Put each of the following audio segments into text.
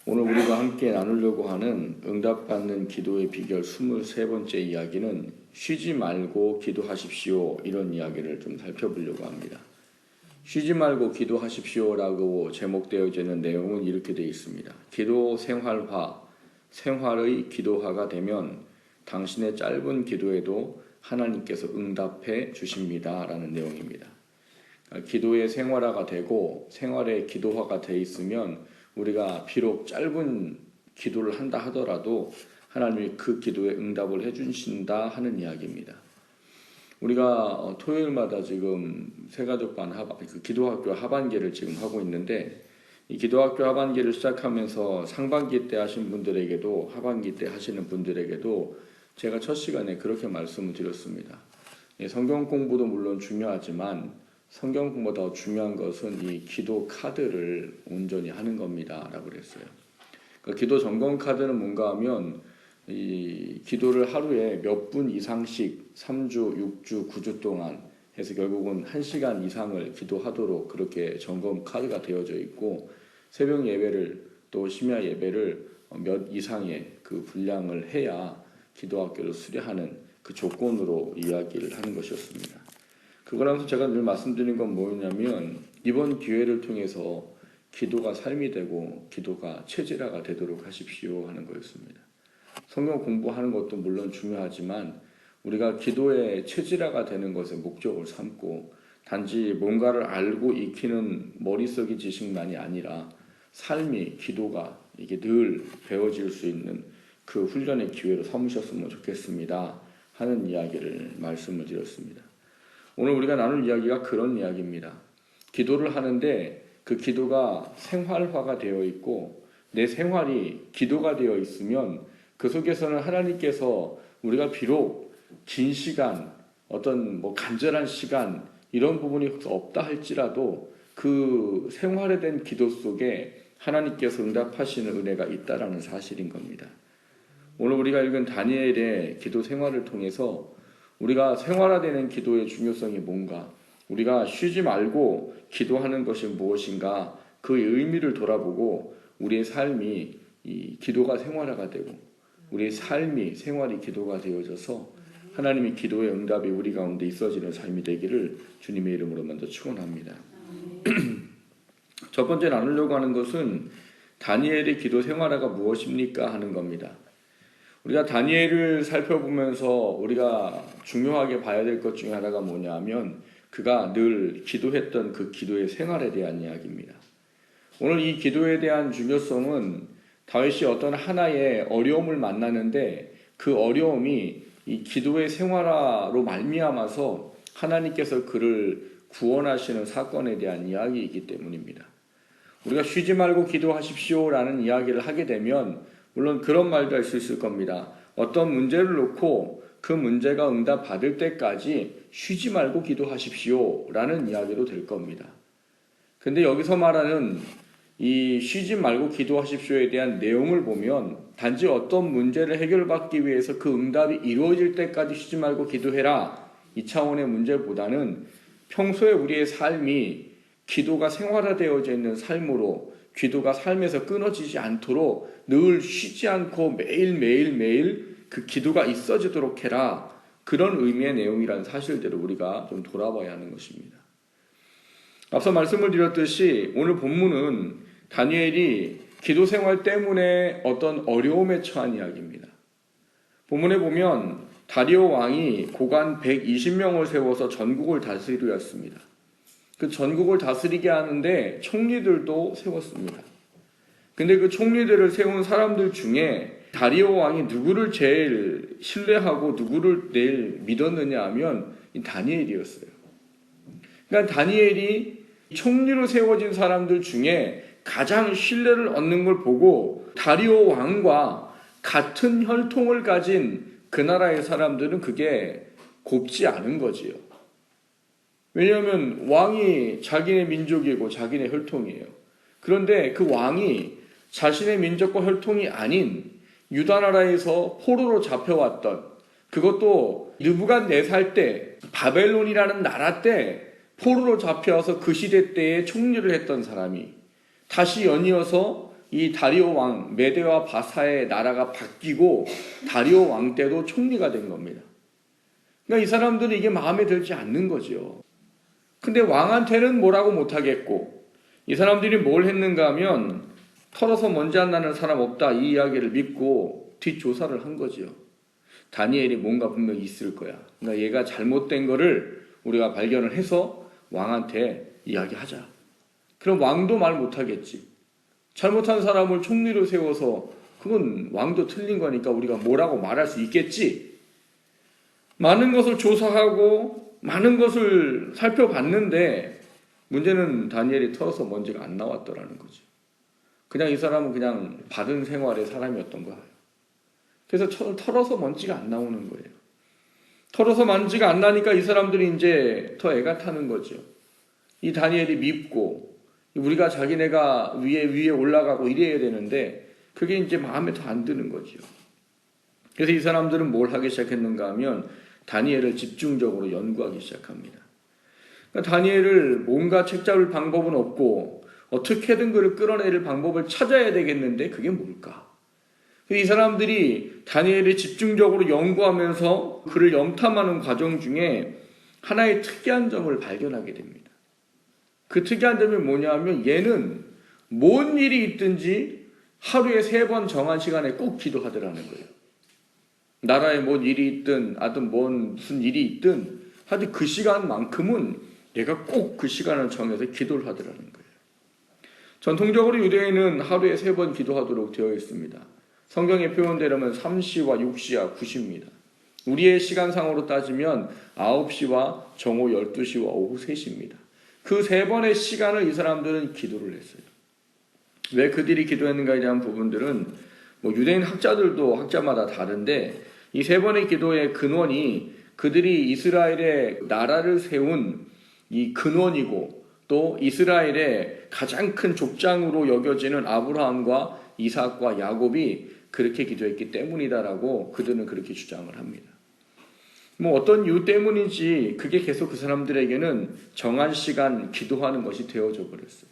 오늘 우리가 함께 나누려고 하는 응답받는 기도의 비결 23번째 이야기는 쉬지 말고 기도하십시오, 이런 이야기를 좀 살펴보려고 합니다. 쉬지 말고 기도하십시오라고 제목되어져 있는 내용은 이렇게 되어 있습니다. 기도 생활화, 생활의 기도화가 되면 당신의 짧은 기도에도 하나님께서 응답해 주십니다 라는 내용입니다. 기도의 생활화가 되고 생활의 기도화가 되어 있으면 우리가 비록 짧은 기도를 한다 하더라도 하나님이 그 기도에 응답을 해주신다 하는 이야기입니다. 우리가 토요일마다 지금 새가족반 기도학교 하반기를 지금 하고 있는데, 이 기도학교 하반기를 시작하면서 상반기 때 하신 분들에게도 하반기 때 하시는 분들에게도 제가 첫 시간에 그렇게 말씀을 드렸습니다. 성경 공부도 물론 중요하지만 성경 공부보다 더 중요한 것은 이 기도 카드를 온전히 하는 겁니다 라고 그랬어요. 그러니까 기도 점검 카드는 뭔가 하면 이 기도를 하루에 몇 분 이상씩 3주, 6주, 9주 동안 해서 결국은 1시간 이상을 기도하도록 그렇게 점검 카드가 되어져 있고, 새벽 예배를 또 심야 예배를 몇 이상의 그 분량을 해야 기도학교를 수료하는 그 조건으로 이야기를 하는 것이었습니다. 그거라면서 제가 늘 말씀드린 건 뭐였냐면, 이번 기회를 통해서 기도가 삶이 되고 기도가 체질화가 되도록 하십시오 하는 거였습니다. 성경 공부하는 것도 물론 중요하지만 우리가 기도의 체질화가 되는 것에 목적을 삼고 단지 뭔가를 알고 익히는 머릿속의 지식만이 아니라 삶이, 기도가 이게 늘 배워질 수 있는 그 훈련의 기회로 삼으셨으면 좋겠습니다 하는 이야기를 말씀을 드렸습니다. 오늘 우리가 나눌 이야기가 그런 이야기입니다. 기도를 하는데 그 기도가 생활화가 되어 있고 내 생활이 기도가 되어 있으면 그 속에서는 하나님께서 우리가 비록 긴 시간, 어떤 간절한 시간 이런 부분이 없다 할지라도 그 생활화된 기도 속에 하나님께서 응답하시는 은혜가 있다라는 사실인 겁니다. 오늘 우리가 읽은 다니엘의 기도 생활을 통해서 우리가 생활화되는 기도의 중요성이 뭔가, 우리가 쉬지 말고 기도하는 것이 무엇인가, 그 의미를 돌아보고 우리의 삶이 이 기도가 생활화가 되고 우리의 삶이 생활이 기도가 되어져서 하나님의 기도의 응답이 우리 가운데 있어지는 삶이 되기를 주님의 이름으로 먼저 축원합니다. 첫 번째 나누려고 하는 것은 다니엘의 기도 생활화가 무엇입니까 하는 겁니다. 우리가 다니엘을 살펴보면서 우리가 중요하게 봐야 될 것 중에 하나가 뭐냐 하면 그가 늘 기도했던 그 기도의 생활에 대한 이야기입니다. 오늘 이 기도에 대한 중요성은 다윗이 어떤 하나의 어려움을 만나는데 그 어려움이 이 기도의 생활화로 말미암아서 하나님께서 그를 구원하시는 사건에 대한 이야기이기 때문입니다. 우리가 쉬지 말고 기도하십시오라는 이야기를 하게 되면 물론 그런 말도 할 수 있을 겁니다. 어떤 문제를 놓고 그 문제가 응답받을 때까지 쉬지 말고 기도하십시오 라는 이야기도 될 겁니다. 근데 여기서 말하는 이 쉬지 말고 기도하십시오에 대한 내용을 보면 단지 어떤 문제를 해결받기 위해서 그 응답이 이루어질 때까지 쉬지 말고 기도해라, 이 차원의 문제보다는 평소에 우리의 삶이 기도가 생활화되어져 있는 삶으로 기도가 삶에서 끊어지지 않도록 늘 쉬지 않고 매일 그 기도가 있어지도록 해라, 그런 의미의 내용이라는 사실대로 우리가 좀 돌아봐야 하는 것입니다. 앞서 말씀을 드렸듯이 오늘 본문은 다니엘이 기도 생활 때문에 어떤 어려움에 처한 이야기입니다. 본문에 보면 다리오 왕이 고관 120명을 세워서 전국을 다스리였습니다. 그 전국을 다스리게 하는데 총리들도 세웠습니다. 근데 그 총리들을 세운 사람들 중에 다리오 왕이 누구를 제일 신뢰하고 누구를 제일 믿었느냐 하면 이 다니엘이었어요. 그러니까 다니엘이 총리로 세워진 사람들 중에 가장 신뢰를 얻는 걸 보고 다리오 왕과 같은 혈통을 가진 그 나라의 사람들은 그게 곱지 않은 거지요. 왜냐하면 왕이 자기네 민족이고 자기네 혈통이에요. 그런데 그 왕이 자신의 민족과 혈통이 아닌 유다 나라에서 포로로 잡혀왔던, 그것도 느부갓네살 때 바벨론이라는 나라 때 포로로 잡혀와서 그 시대 때에 총리를 했던 사람이 다시 연이어서 이 다리오 왕, 메데와 바사의 나라가 바뀌고 다리오 왕 때도 총리가 된 겁니다. 그러니까 이 사람들은 이게 마음에 들지 않는 거죠. 근데 왕한테는 뭐라고 못하겠고, 이 사람들이 뭘 했는가 하면 털어서 먼지 안 나는 사람 없다 이 이야기를 믿고 뒷조사를 한 거죠. 다니엘이 뭔가 분명히 있을 거야. 그러니까 얘가 잘못된 거를 우리가 발견을 해서 왕한테 이야기하자. 그럼 왕도 말 못하겠지. 잘못한 사람을 총리로 세워서 그건 왕도 틀린 거니까 우리가 뭐라고 말할 수 있겠지. 많은 것을 조사하고 많은 것을 살펴봤는데 문제는 다니엘이 털어서 먼지가 안 나왔더라는 거지. 그냥 이 사람은 그냥 받은 생활의 사람이었던 거예요. 그래서 털어서 먼지가 안 나오는 거예요. 털어서 먼지가 안 나니까 이 사람들이 이제 더 애가 타는 거죠. 이 다니엘이 밉고 우리가 자기네가 위에 올라가고 이래야 되는데 그게 이제 마음에 더 안 드는 거죠. 그래서 이 사람들은 뭘 하기 시작했는가 하면 다니엘을 집중적으로 연구하기 시작합니다. 그러니까 다니엘을 뭔가 책잡을 방법은 없고 어떻게든 그를 끌어내릴 방법을 찾아야 되겠는데 그게 뭘까? 이 사람들이 다니엘을 집중적으로 연구하면서 그를 염탐하는 과정 중에 하나의 특이한 점을 발견하게 됩니다. 그 특이한 점이 뭐냐 하면 얘는 뭔 일이 있든지 하루에 3번 정한 시간에 꼭 기도하더라는 거예요. 나라에 뭔 일이 있든 하여튼 무슨 일이 있든 하여튼 그 시간만큼은 얘가 꼭 그 시간을 정해서 기도를 하더라는 거예요. 전통적으로 유대인은 하루에 3번 기도하도록 되어 있습니다. 성경에 표현되려면 3시와 6시와 9시입니다. 우리의 시간상으로 따지면 9시와 정오 12시와 오후 3시입니다. 그 3번의 시간을 이 사람들은 기도를 했어요. 왜 그들이 기도했는가에 대한 부분들은 유대인 학자마다 다른데 이 3번의 기도의 근원이 그들이 이스라엘의 나라를 세운 이 근원이고 또 이스라엘의 가장 큰 족장으로 여겨지는 아브라함과 이삭과 야곱이 그렇게 기도했기 때문이다라고 그들은 그렇게 주장을 합니다. 어떤 이유 때문인지 그게 계속 그 사람들에게는 정한 시간 기도하는 것이 되어져 버렸어요.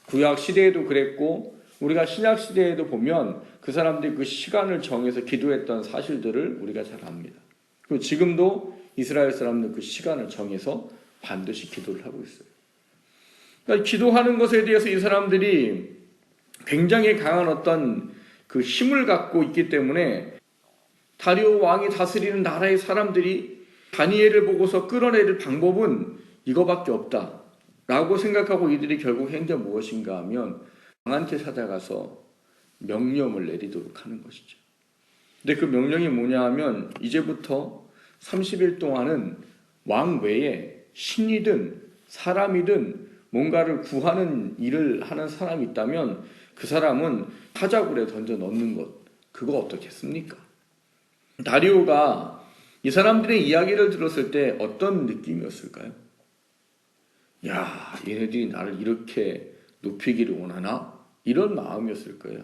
구약 시대에도 그랬고 우리가 신약 시대에도 보면 그 사람들이 그 시간을 정해서 기도했던 사실들을 우리가 잘 압니다. 그리고 지금도 이스라엘 사람들은 그 시간을 정해서 반드시 기도를 하고 있어요. 그러니까 기도하는 것에 대해서 이 사람들이 굉장히 강한 어떤 그 힘을 갖고 있기 때문에 다리오 왕이 다스리는 나라의 사람들이 다니엘을 보고서 끌어내릴 방법은 이거밖에 없다라고 생각하고 이들이 결국 한 게 무엇인가 하면 왕한테 찾아가서 명령을 내리도록 하는 것이죠. 근데 그 명령이 뭐냐 하면 이제부터 30일 동안은 왕 외에 신이든 사람이든 뭔가를 구하는 일을 하는 사람이 있다면 그 사람은 타자굴에 던져 넣는 것, 그거 어떻겠습니까? 다리오가 이 사람들의 이야기를 들었을 때 어떤 느낌이었을까요? 야, 얘네들이 나를 이렇게 높이기를 원하나? 이런 마음이었을 거예요.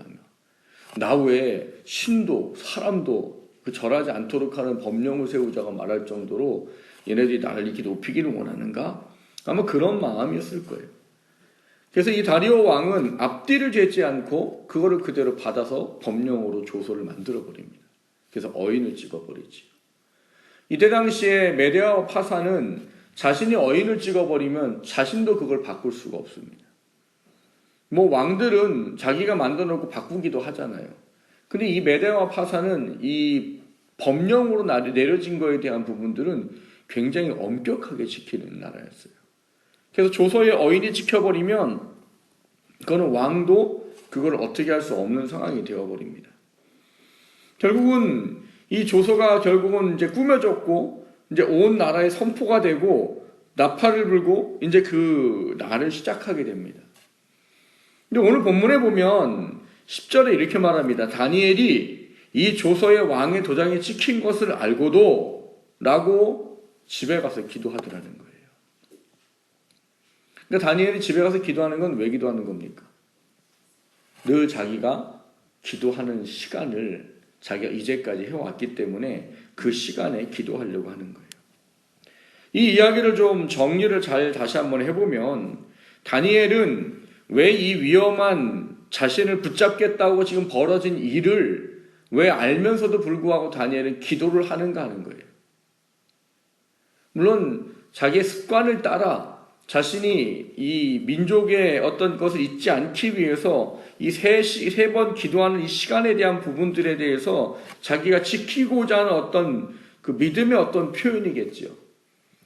나 외에 신도 사람도 절하지 않도록 하는 법령을 세우자가 말할 정도로 얘네들이 나를 이렇게 높이기를 원하는가? 아마 그런 마음이었을 거예요. 그래서 이 다리오 왕은 앞뒤를 재지 않고 그거를 그대로 받아서 법령으로 조서를 만들어 버립니다. 그래서 어인을 찍어버리지. 이때 당시에 메데와 파사는 자신이 어인을 찍어버리면 자신도 그걸 바꿀 수가 없습니다. 왕들은 자기가 만들어 놓고 바꾸기도 하잖아요. 근데 이 메데와 파사는 이 법령으로 내려진 거에 대한 부분들은 굉장히 엄격하게 지키는 나라였어요. 그래서 조서의 어인이 지켜버리면 그거는 왕도 그걸 어떻게 할 수 없는 상황이 되어버립니다. 결국은 이 조서가 결국은 이제 꾸며졌고 이제 온 나라에 선포가 되고 나팔을 불고 이제 그 날을 시작하게 됩니다. 근데 오늘 본문에 보면 10절에 이렇게 말합니다. 다니엘이 이 조서의 왕의 도장이 찍힌 것을 알고도 라고 집에 가서 기도하더라는 거예요. 그러니까 다니엘이 집에 가서 기도하는 건 왜 기도하는 겁니까? 늘 자기가 기도하는 시간을 자기가 이제까지 해왔기 때문에 그 시간에 기도하려고 하는 거예요. 이 이야기를 좀 정리를 잘 다시 한번 해보면 다니엘은 왜 이 위험한 자신을 붙잡겠다고 지금 벌어진 일을 왜 알면서도 불구하고 다니엘은 기도를 하는가 하는 거예요. 물론 자기의 습관을 따라 자신이 이 민족의 어떤 것을 잊지 않기 위해서 이 세 번 기도하는 이 시간에 대한 부분들에 대해서 자기가 지키고자 하는 어떤 그 믿음의 어떤 표현이겠죠.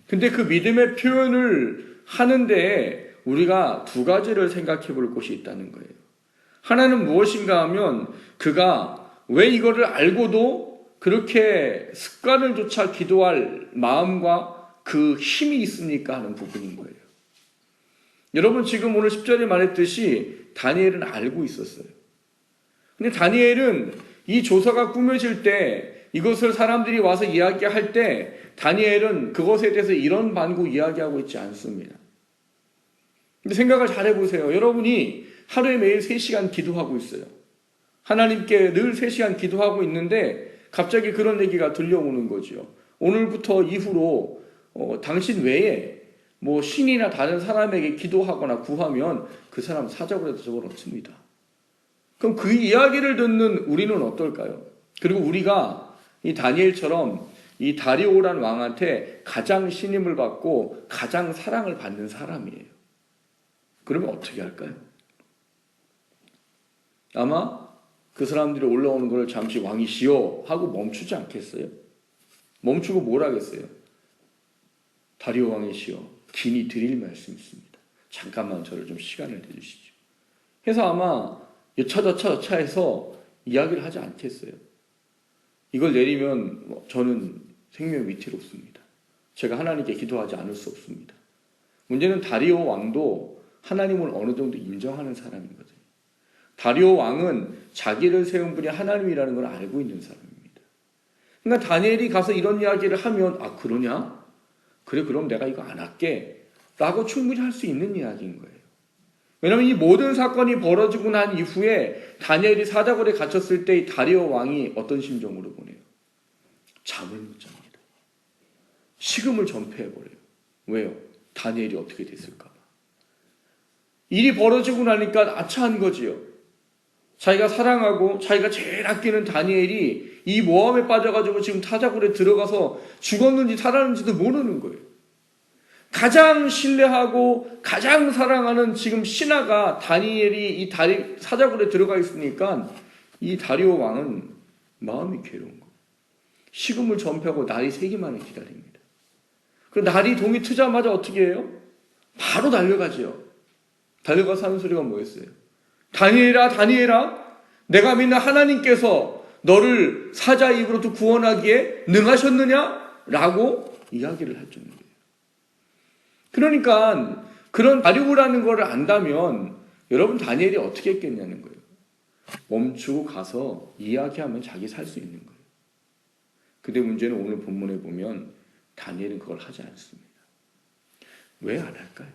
근데 그 믿음의 표현을 하는데 우리가 두 가지를 생각해 볼 것이 있다는 거예요. 하나는 무엇인가 하면 그가 왜 이거를 알고도 그렇게 습관을 조차 기도할 마음과 그 힘이 있습니까 하는 부분인 거예요. 여러분 지금 오늘 10절에 말했듯이 다니엘은 알고 있었어요. 근데 다니엘은 이 조서가 꾸며질 때 이것을 사람들이 와서 이야기할 때 다니엘은 그것에 대해서 이런 반구 이야기하고 있지 않습니다. 근데 생각을 잘 해보세요. 여러분이 하루에 매일 3시간 기도하고 있어요. 하나님께 늘 3시간 기도하고 있는데 갑자기 그런 얘기가 들려오는 거죠. 오늘부터 이후로 당신 외에 뭐 신이나 다른 사람에게 기도하거나 구하면 그 사람 사자굴에도 집어넣습니다. 그럼 그 이야기를 듣는 우리는 어떨까요? 그리고 우리가 이 다니엘처럼 이 다리오라는 왕한테 가장 신임을 받고 가장 사랑을 받는 사람이에요. 그러면 어떻게 할까요? 아마 그 사람들이 올라오는 걸 잠시 왕이시여 하고 멈추지 않겠어요? 멈추고 뭘 하겠어요? 다리오 왕이시여 긴히 드릴 말씀이 있습니다. 잠깐만 저를 좀 시간을 내주시죠. 해서 아마 여차저차 해서 이야기를 하지 않겠어요. 이걸 내리면 저는 생명이 위태롭습니다. 제가 하나님께 기도하지 않을 수 없습니다. 문제는 다리오 왕도 하나님을 어느 정도 인정하는 사람이거든요. 다리오 왕은 자기를 세운 분이 하나님이라는 걸 알고 있는 사람입니다. 그러니까 다니엘이 가서 이런 이야기를 하면 아 그러냐? 그래 그럼 내가 이거 안 할게 라고 충분히 할 수 있는 이야기인 거예요. 왜냐하면 이 모든 사건이 벌어지고 난 이후에 다니엘이 사자굴에 갇혔을 때 이 다리오 왕이 어떤 심정으로 보내요? 잠을 못 잡니다. 식음을 전폐해버려요. 왜요? 다니엘이 어떻게 됐을까 봐. 일이 벌어지고 나니까 아차한 거지요. 자기가 사랑하고 자기가 제일 아끼는 다니엘이 이 모함에 빠져가지고 지금 사자굴에 들어가서 죽었는지 살았는지도 모르는 거예요. 가장 신뢰하고 가장 사랑하는 지금 신하가 다니엘이 이 사자굴에 들어가 있으니까 이 다리오 왕은 마음이 괴로운 거예요. 식음을 전폐하고 날이 새기만을 기다립니다. 그 날이 동이 트자마자 어떻게 해요? 바로 달려가죠. 달려가서 하는 소리가 뭐였어요? 다니엘아 다니엘아 내가 믿는 하나님께서 너를 사자 입으로부터 구원하기에 능하셨느냐? 라고 이야기를 할 정도예요. 그러니까 그런 다리오라는 것을 안다면 여러분 다니엘이 어떻게 했겠냐는 거예요. 멈추고 가서 이야기하면 자기 살 수 있는 거예요. 근데 문제는 오늘 본문에 보면 다니엘은 그걸 하지 않습니다. 왜 안 할까요?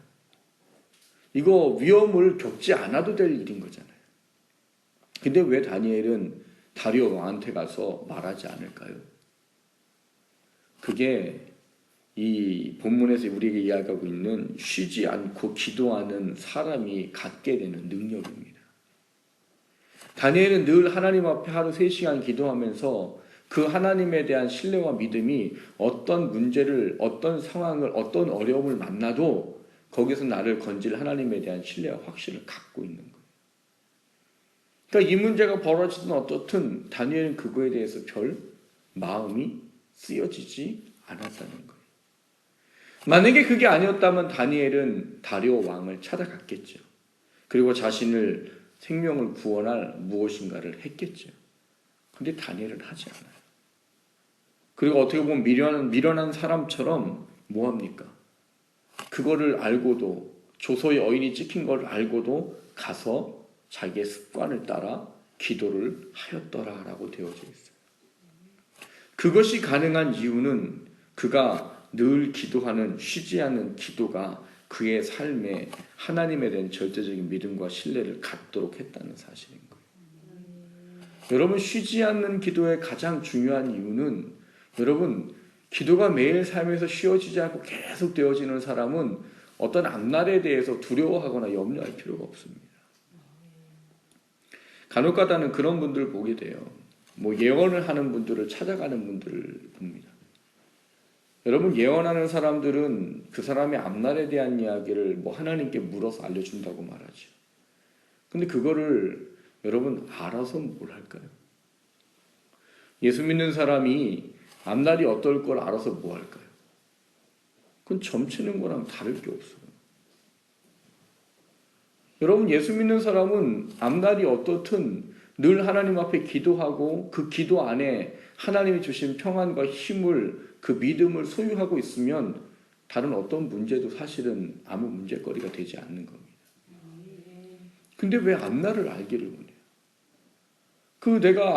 이거 위험을 겪지 않아도 될 일인 거잖아요. 근데 왜 다니엘은 다리오 왕한테 가서 말하지 않을까요? 그게 이 본문에서 우리에게 이야기하고 있는 쉬지 않고 기도하는 사람이 갖게 되는 능력입니다. 다니엘은 늘 하나님 앞에 하루 3시간 기도하면서 그 하나님에 대한 신뢰와 믿음이 어떤 문제를, 어떤 상황을, 어떤 어려움을 만나도 거기서 나를 건질 하나님에 대한 신뢰와 확신을 갖고 있는 거예요. 그러니까 이 문제가 벌어지든 어떻든 다니엘은 그거에 대해서 별 마음이 쓰여지지 않았다는 거예요. 만약에 그게 아니었다면 다니엘은 다리오 왕을 찾아갔겠죠. 그리고 자신을 생명을 구원할 무엇인가를 했겠죠. 근데 다니엘은 하지 않아요. 그리고 어떻게 보면 미련한 사람처럼 뭐합니까? 그거를 알고도 조서의 어인이 찍힌 걸 알고도 가서 자기의 습관을 따라 기도를 하였더라라고 되어져 있어요. 그것이 가능한 이유는 그가 늘 기도하는 쉬지 않는 기도가 그의 삶에 하나님에 대한 절대적인 믿음과 신뢰를 갖도록 했다는 사실인 거예요. 여러분 쉬지 않는 기도의 가장 중요한 이유는 여러분 기도가 매일 삶에서 쉬어지지 않고 계속 되어지는 사람은 어떤 앞날에 대해서 두려워하거나 염려할 필요가 없습니다. 간혹가다는 그런 분들을 보게 돼요. 뭐 예언을 하는 분들을 찾아가는 분들을 봅니다. 여러분, 예언하는 사람들은 그 사람의 앞날에 대한 이야기를 뭐 하나님께 물어서 알려준다고 말하죠. 근데 그거를 여러분 알아서 뭘 할까요? 예수 믿는 사람이 앞날이 어떨 걸 알아서 뭐 할까요? 그건 점치는 거랑 다를 게 없어요. 여러분, 예수 믿는 사람은 앞날이 어떻든 늘 하나님 앞에 기도하고 그 기도 안에 하나님이 주신 평안과 힘을, 그 믿음을 소유하고 있으면 다른 어떤 문제도 사실은 아무 문제거리가 되지 않는 겁니다. 근데 왜 앞날을 알기를 원해요? 내가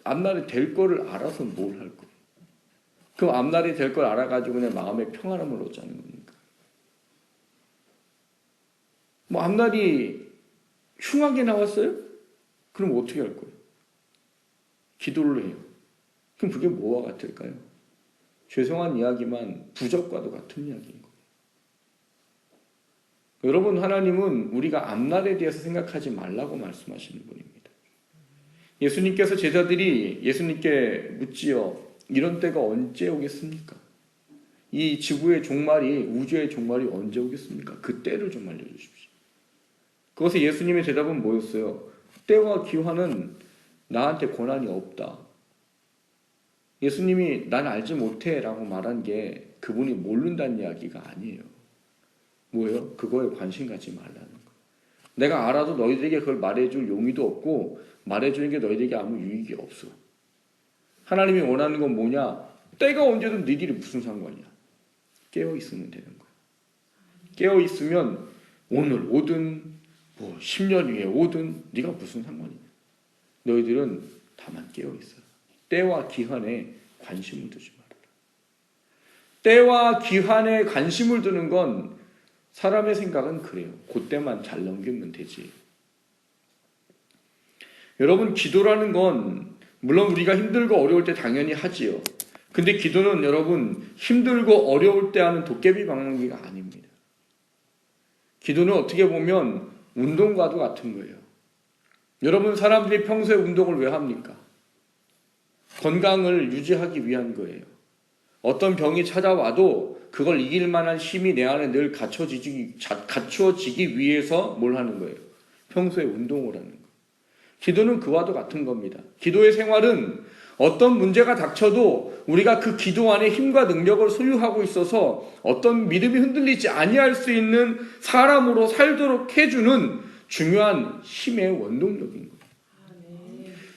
앞날에 될 거를 알아서 뭘 할 거예요? 그 앞날이 될 걸 알아가지고 내 마음의 평안함을 얻자는 겁니까? 뭐 앞날이 흉하게 나왔어요? 그럼 어떻게 할 거예요? 기도를 해요. 그럼 그게 뭐와 같을까요? 죄송한 이야기만 부적과도 같은 이야기인 거예요. 여러분, 하나님은 우리가 앞날에 대해서 생각하지 말라고 말씀하시는 분입니다. 예수님께서 제자들이 예수님께 묻지요. 이런 때가 언제 오겠습니까? 이 지구의 종말이, 우주의 종말이 언제 오겠습니까? 그 때를 좀 알려주십시오. 그것에 예수님의 대답은 뭐였어요? 때와 기한은 나한테 권한이 없다. 예수님이 난 알지 못해 라고 말한 게 그분이 모른다는 이야기가 아니에요. 뭐예요? 그거에 관심 갖지 말라는 거. 내가 알아도 너희들에게 그걸 말해줄 용의도 없고 말해주는 게 너희들에게 아무 유익이 없어. 하나님이 원하는 건 뭐냐? 때가 언제든 너희들이 무슨 상관이야? 깨어있으면 되는 거야. 깨어있으면 오늘 오든 뭐 10년 후에 오든 네가 무슨 상관이냐? 너희들은 다만 깨어있어. 때와 기한에 관심을 두지 말아라. 때와 기한에 관심을 두는 건 사람의 생각은 그래요. 그때만 잘 넘기면 되지. 여러분, 기도라는 건 물론 우리가 힘들고 어려울 때 당연히 하지요. 근데 기도는 여러분 힘들고 어려울 때 하는 도깨비 방망이가 아닙니다. 기도는 어떻게 보면 운동과도 같은 거예요. 여러분, 사람들이 평소에 운동을 왜 합니까? 건강을 유지하기 위한 거예요. 어떤 병이 찾아와도 그걸 이길 만한 힘이 내 안에 늘 갖추어지기 위해서 뭘 하는 거예요? 평소에 운동을 하는 거예요. 기도는 그와도 같은 겁니다. 기도의 생활은 어떤 문제가 닥쳐도 우리가 그 기도 안에 힘과 능력을 소유하고 있어서 어떤 믿음이 흔들리지 아니할 수 있는 사람으로 살도록 해주는 중요한 힘의 원동력인 거예요.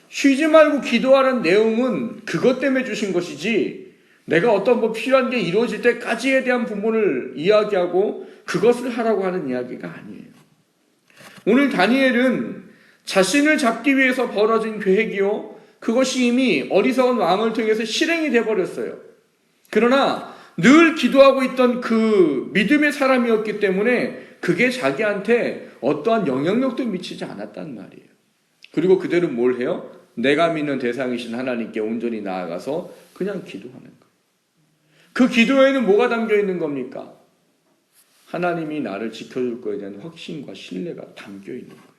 쉬지 말고 기도하라는 내용은 그것 때문에 주신 것이지 내가 어떤 필요한 게 이루어질 때까지에 대한 부분을 이야기하고 그것을 하라고 하는 이야기가 아니에요. 오늘 다니엘은 자신을 잡기 위해서 벌어진 계획이요, 그것이 이미 어리석은 왕을 통해서 실행이 돼버렸어요. 그러나 늘 기도하고 있던 그 믿음의 사람이었기 때문에 그게 자기한테 어떠한 영향력도 미치지 않았단 말이에요. 그리고 그들은 뭘 해요? 내가 믿는 대상이신 하나님께 온전히 나아가서 그냥 기도하는 거예요. 그 기도에는 뭐가 담겨 있는 겁니까? 하나님이 나를 지켜줄 거에 대한 확신과 신뢰가 담겨 있는 거예요.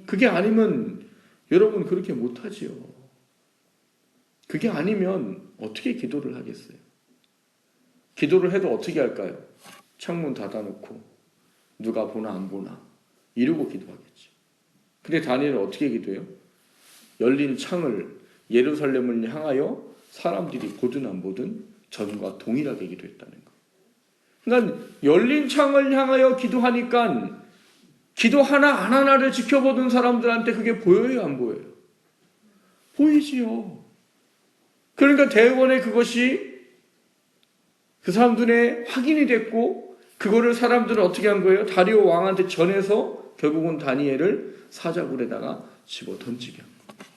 그게 아니면 여러분 그렇게 못하지요. 그게 아니면 어떻게 기도를 하겠어요? 기도를 해도 어떻게 할까요? 창문 닫아놓고 누가 보나 안 보나 이러고 기도하겠죠. 근데 다니엘은 어떻게 기도해요? 열린 창을 예루살렘을 향하여 사람들이 보든 안 보든 전과 동일하게 기도했다는 거. 그러니까 열린 창을 향하여 기도하니까 기도 하나 안 하나를 지켜보던 사람들한테 그게 보여요, 안 보여요? 보이지요. 그러니까 대원에 그것이 그 사람들의 확인이 됐고 그거를 사람들은 어떻게 한 거예요? 다리오 왕한테 전해서 결국은 다니엘을 사자굴에다가 집어 던지게 한 거예요.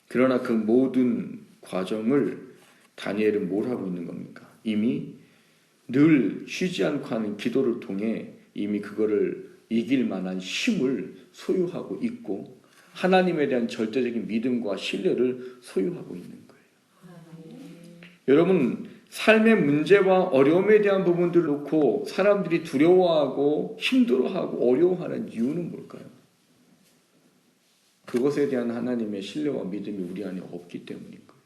그러나 그 모든 과정을 다니엘은 뭘 하고 있는 겁니까? 이미 늘 쉬지 않고 하는 기도를 통해 이미 그거를 이길 만한 힘을 소유하고 있고 하나님에 대한 절대적인 믿음과 신뢰를 소유하고 있는 거예요. 여러분, 삶의 문제와 어려움에 대한 부분들을 놓고 사람들이 두려워하고 힘들어하고 어려워하는 이유는 뭘까요? 그것에 대한 하나님의 신뢰와 믿음이 우리 안에 없기 때문인 거예요.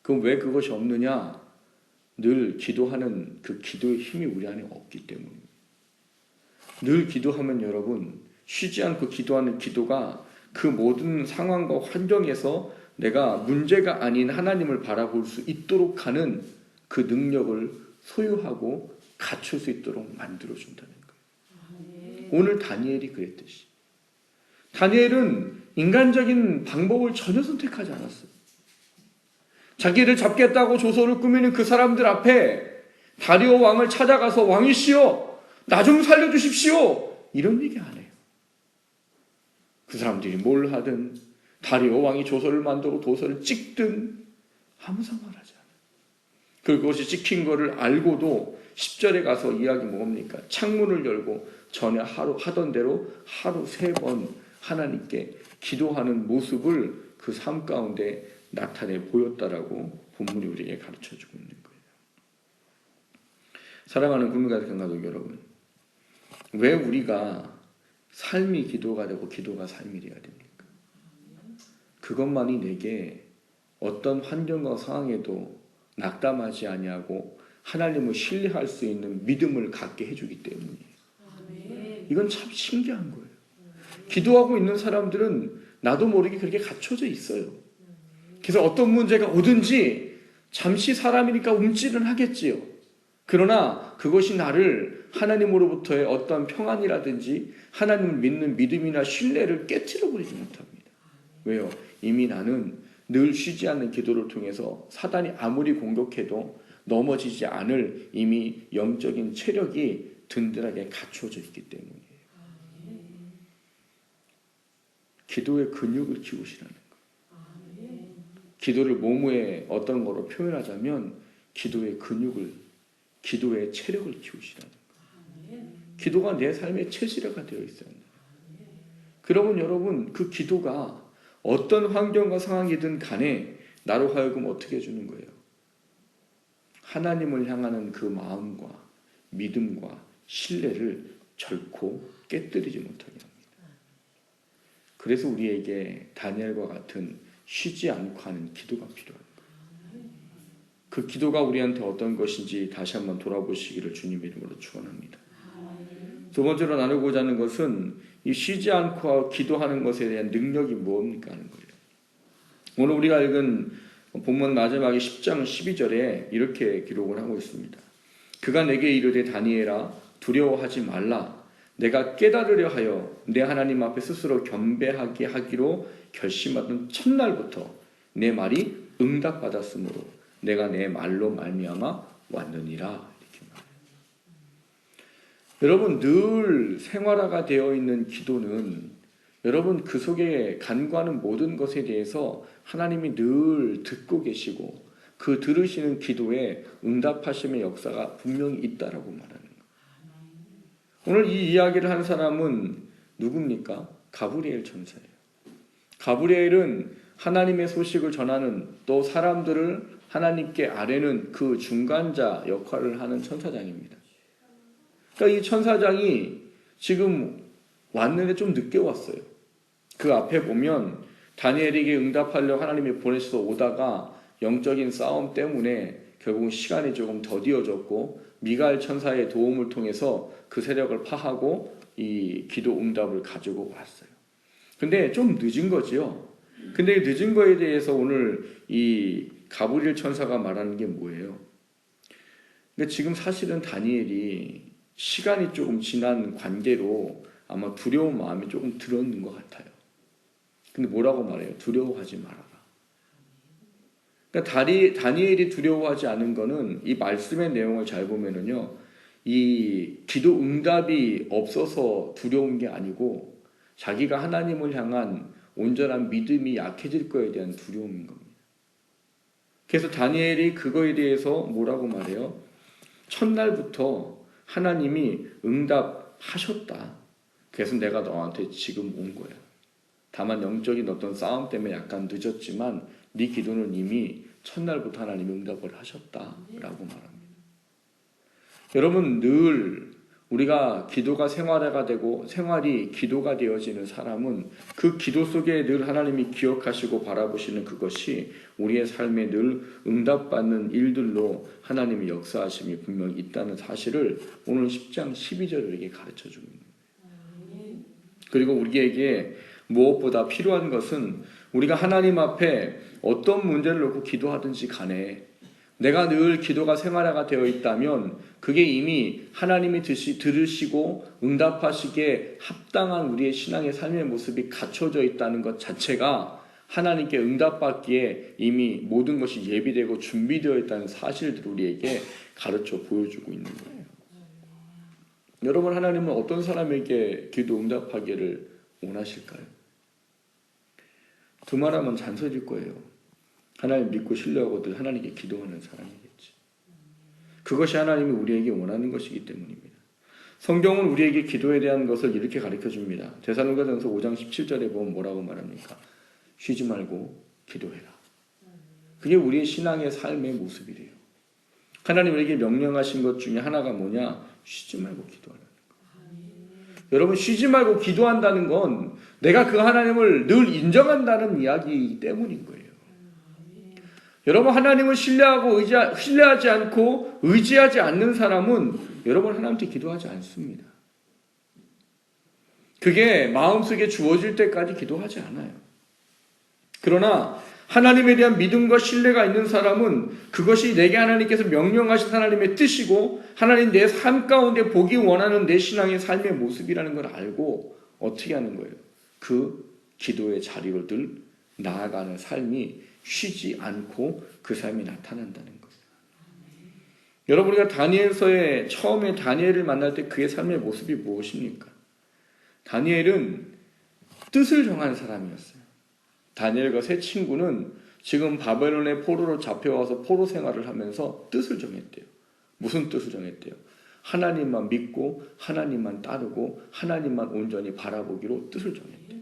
그럼 왜 그것이 없느냐? 늘 기도하는 그 기도의 힘이 우리 안에 없기 때문입니다. 늘 기도하면 여러분, 쉬지 않고 기도하는 기도가 그 모든 상황과 환경에서 내가 문제가 아닌 하나님을 바라볼 수 있도록 하는 그 능력을 소유하고 갖출 수 있도록 만들어준다는 거예요. 오늘 다니엘이 그랬듯이. 다니엘은 인간적인 방법을 전혀 선택하지 않았어요. 자기를 잡겠다고 조서를 꾸미는 그 사람들 앞에 다리오 왕을 찾아가서 왕이시여, 나 좀 살려주십시오, 이런 얘기 안 해요. 그 사람들이 뭘 하든 다리오 왕이 조서를 만들고 도서를 찍든 아무 상관하지 않아요. 그것이 찍힌 거를 알고도 10절에 가서 이야기 뭡니까? 창문을 열고 전에 하루 하던 대로 하루 3번 하나님께 기도하는 모습을 그 삶 가운데 나타내 보였다라고 본문이 우리에게 가르쳐주고 있는 거예요. 사랑하는 국민가족 성도 여러분, 왜 우리가 삶이 기도가 되고 기도가 삶이 되어야 됩니까? 그것만이 내게 어떤 환경과 상황에도 낙담하지 아니하고 하나님을 신뢰할 수 있는 믿음을 갖게 해주기 때문이에요. 이건 참 신기한 거예요. 기도하고 있는 사람들은 나도 모르게 그렇게 갖춰져 있어요. 그래서 어떤 문제가 오든지 잠시 사람이니까 움찔은 하겠지요. 그러나 그것이 나를 하나님으로부터의 어떤 평안이라든지 하나님을 믿는 믿음이나 신뢰를 깨트려버리지 못합니다. 왜요? 이미 나는 늘 쉬지 않는 기도를 통해서 사단이 아무리 공격해도 넘어지지 않을 이미 영적인 체력이 든든하게 갖춰져 있기 때문이에요. 기도의 근육을 키우시라는 거예요. 기도를 몸의 어떤 거로 표현하자면 기도의 근육을, 기도의 체력을 키우시라는 거예요. 기도가 내 삶의 체질화가 되어 있어야 합니다. 그러면 여러분, 그 기도가 어떤 환경과 상황이든 간에 나로 하여금 어떻게 해주는 거예요? 하나님을 향하는 그 마음과 믿음과 신뢰를 결코 깨뜨리지 못하게 합니다. 그래서 우리에게 다니엘과 같은 쉬지 않고 하는 기도가 필요한 거예요. 그 기도가 우리한테 어떤 것인지 다시 한번 돌아보시기를 주님의 이름으로 축원합니다. 두 번째로 나누고자 하는 것은 이 쉬지 않고 기도하는 것에 대한 능력이 무엇입니까 하는 거예요. 오늘 우리가 읽은 본문 마지막에 10장 12절에 이렇게 기록을 하고 있습니다. 그가 내게 이르되 다니엘아 두려워하지 말라. 내가 깨달으려 하여 내 하나님 앞에 스스로 겸비하게 하기로 결심하던 첫날부터 내 말이 응답받았으므로 내가 내 말로 말미암아 왔느니라. 이렇게 말해요. 여러분, 늘 생활화가 되어 있는 기도는 여러분 그 속에 간구하는 모든 것에 대해서 하나님이 늘 듣고 계시고 그 들으시는 기도에 응답하심의 역사가 분명히 있다라고 말하는 거예요. 오늘 이 이야기를 한 사람은 누굽니까? 가브리엘 천사예요. 가브리엘은 하나님의 소식을 전하는, 또 사람들을 하나님께 아뢰는 그 중간자 역할을 하는 천사장입니다. 그러니까 이 천사장이 지금 왔는데 좀 늦게 왔어요. 그 앞에 보면 다니엘에게 응답하려고 하나님이 보내셔서 오다가 영적인 싸움 때문에 결국은 시간이 조금 더디어졌고 미가엘 천사의 도움을 통해서 그 세력을 파하고 이 기도 응답을 가지고 왔어요. 근데 좀 늦은 거지요. 근데 늦은 거에 대해서 오늘 이 가브리엘 천사가 말하는 게 뭐예요? 근데 지금 사실은 다니엘이 시간이 조금 지난 관계로 아마 두려운 마음이 조금 들었는 것 같아요. 근데 뭐라고 말해요? 두려워하지 말아라. 그러니까 다니엘이 두려워하지 않은 거는 이 말씀의 내용을 잘 보면은요, 이 기도 응답이 없어서 두려운 게 아니고 자기가 하나님을 향한 온전한 믿음이 약해질 거에 대한 두려움인 겁니다. 그래서 다니엘이 그거에 대해서 뭐라고 말해요? 첫날부터 하나님이 응답하셨다. 그래서 내가 너한테 지금 온 거야. 다만 영적인 어떤 싸움 때문에 약간 늦었지만 네 기도는 이미 첫날부터 하나님이 응답을 하셨다라고 말합니다. 여러분, 늘 우리가 기도가 생활화가 되고 생활이 기도가 되어지는 사람은 그 기도 속에 늘 하나님이 기억하시고 바라보시는 그것이 우리의 삶에 늘 응답받는 일들로 하나님의 역사하심이 분명히 있다는 사실을 오늘 10장 12절을 우리에게 가르쳐주고 있는 거예요. 그리고 우리에게 무엇보다 필요한 것은 우리가 하나님 앞에 어떤 문제를 놓고 기도하든지 간에 내가 늘 기도가 생활화가 되어 있다면 그게 이미 하나님이 들으시고 응답하시기에 합당한 우리의 신앙의 삶의 모습이 갖춰져 있다는 것 자체가 하나님께 응답받기에 이미 모든 것이 예비되고 준비되어 있다는 사실들을 우리에게 가르쳐 보여주고 있는 거예요. 여러분, 하나님은 어떤 사람에게 기도 응답하기를 원하실까요? 두말하면 잔소리일 거예요. 하나님 믿고 신뢰하고 늘 하나님께 기도하는 사람이겠지. 그것이 하나님이 우리에게 원하는 것이기 때문입니다. 성경은 우리에게 기도에 대한 것을 이렇게 가르쳐줍니다. 데살로니가전서 5장 17절에 보면 뭐라고 말합니까? 쉬지 말고 기도해라. 그게 우리의 신앙의 삶의 모습이래요. 하나님 우리에게 명령하신 것 중에 하나가 뭐냐? 쉬지 말고 기도하라는 거예요. 여러분, 쉬지 말고 기도한다는 건 내가 그 하나님을 늘 인정한다는 이야기이기 때문인 거예요. 여러분, 하나님을 신뢰하지 않고 의지하지 않는 사람은 여러분 하나님한테 기도하지 않습니다. 그게 마음속에 주어질 때까지 기도하지 않아요. 그러나 하나님에 대한 믿음과 신뢰가 있는 사람은 그것이 내게 하나님께서 명령하신 하나님의 뜻이고 하나님 내 삶 가운데 보기 원하는 내 신앙의 삶의 모습이라는 걸 알고 어떻게 하는 거예요? 그 기도의 자리로 늘 나아가는 삶이 쉬지 않고 그 삶이 나타난다는 거예요. 여러분, 우리가 다니엘서에 처음에 다니엘을 만날 때 그의 삶의 모습이 무엇입니까? 다니엘은 뜻을 정한 사람이었어요. 다니엘과 세 친구는 지금 바벨론의 포로로 잡혀와서 포로 생활을 하면서 뜻을 정했대요. 무슨 뜻을 정했대요? 하나님만 믿고 하나님만 따르고 하나님만 온전히 바라보기로 뜻을 정했대요.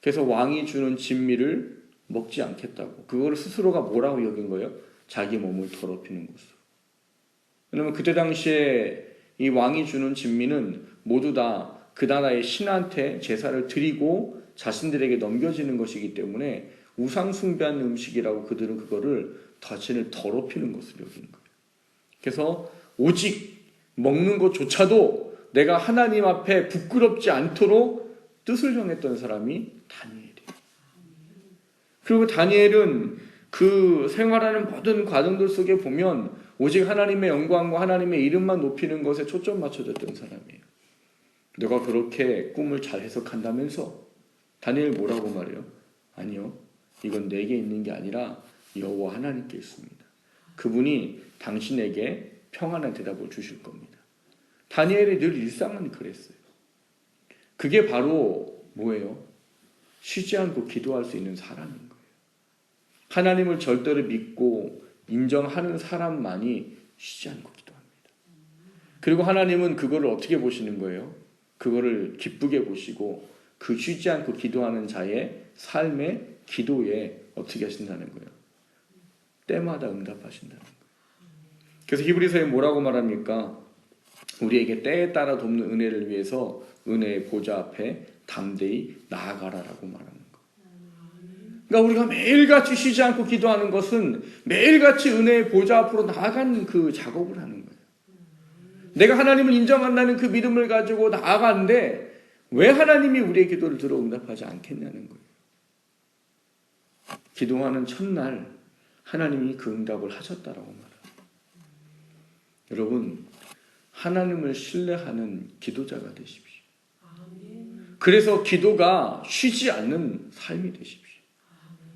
그래서 왕이 주는 진미를 먹지 않겠다고. 그걸 스스로가 뭐라고 여긴 거예요? 자기 몸을 더럽히는 것으로. 왜냐하면 그때 당시에 이 왕이 주는 진미는 모두 다 그 나라의 신한테 제사를 드리고 자신들에게 넘겨지는 것이기 때문에 우상 숭배하는 음식이라고 그들은 그거를 자신을 더럽히는 것으로 여긴 거예요. 그래서 오직 먹는 것조차도 내가 하나님 앞에 부끄럽지 않도록 뜻을 정했던 사람이 다니엘이에요. 그리고 다니엘은 그 생활하는 모든 과정들 속에 보면 오직 하나님의 영광과 하나님의 이름만 높이는 것에 초점 맞춰졌던 사람이에요. 너가 그렇게 꿈을 잘 해석한다면서? 다니엘 뭐라고 말해요? 아니요, 이건 내게 있는 게 아니라 여호와 하나님께 있습니다. 그분이 당신에게 평안한 대답을 주실 겁니다. 다니엘의 늘 일상은 그랬어요. 그게 바로 뭐예요? 쉬지 않고 기도할 수 있는 사람인 거예요. 하나님을 절대로 믿고 인정하는 사람만이 쉬지 않고 기도합니다. 그리고 하나님은 그거를 어떻게 보시는 거예요? 그거를 기쁘게 보시고 그 쉬지 않고 기도하는 자의 삶의 기도에 어떻게 하신다는 거예요? 때마다 응답하신다는 거예요. 그래서 히브리서에 뭐라고 말합니까? 우리에게 때에 따라 돕는 은혜를 위해서 은혜의 보좌 앞에 담대히 나아가라라고 말하는 거예요. 그러니까 우리가 매일같이 쉬지 않고 기도하는 것은 매일같이 은혜의 보좌 앞으로 나아가는 그 작업을 하는 거예요. 내가 하나님을 인정한다는 그 믿음을 가지고 나아가는데 왜 하나님이 우리의 기도를 들어 응답하지 않겠냐는 거예요. 기도하는 첫날 하나님이 그 응답을 하셨다라고 말해요. 여러분, 하나님을 신뢰하는 기도자가 되십시오. 그래서 기도가 쉬지 않는 삶이 되십시오.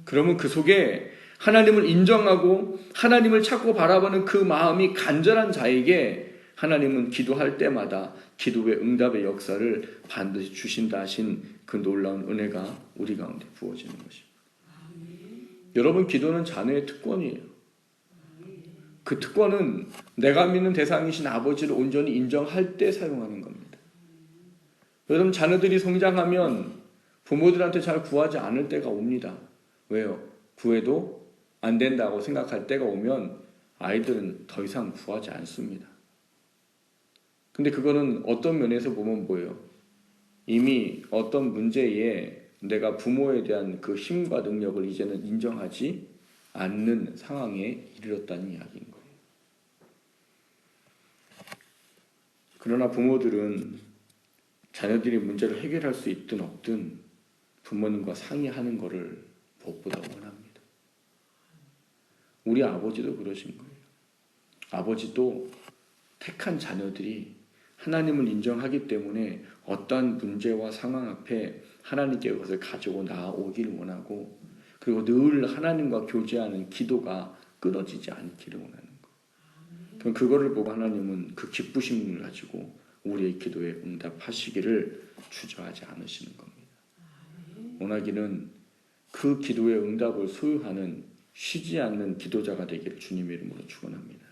그러면 그 속에 하나님을 인정하고 하나님을 찾고 바라보는 그 마음이 간절한 자에게 하나님은 기도할 때마다 기도의 응답의 역사를 반드시 주신다 하신 그 놀라운 은혜가 우리 가운데 부어지는 것입니다. 여러분, 기도는 자녀의 특권이에요. 그 특권은 내가 믿는 대상이신 아버지를 온전히 인정할 때 사용하는 겁니다. 여러분, 자녀들이 성장하면 부모들한테 잘 구하지 않을 때가 옵니다. 왜요? 구해도 안 된다고 생각할 때가 오면 아이들은 더 이상 구하지 않습니다. 근데 그거는 어떤 면에서 보면 뭐예요? 이미 어떤 문제에 내가 부모에 대한 그 힘과 능력을 이제는 인정하지 않는 상황에 이르렀다는 이야기인 거예요. 그러나 부모들은 자녀들이 문제를 해결할 수 있든 없든 부모님과 상의하는 것을 무엇보다 원합니다. 우리 아버지도 그러신 거예요. 아버지도 택한 자녀들이 하나님을 인정하기 때문에 어떠한 문제와 상황 앞에 하나님께 그것을 가지고 나오길 원하고, 그리고 늘 하나님과 교제하는 기도가 끊어지지 않기를 원하는 거예요. 그럼 그거를 보고 하나님은 그 기쁘심을 가지고 우리의 기도에 응답하시기를 주저하지 않으시는 겁니다. 원하기는 그 기도의 응답을 소유하는 쉬지 않는 기도자가 되기를 주님의 이름으로 축원합니다.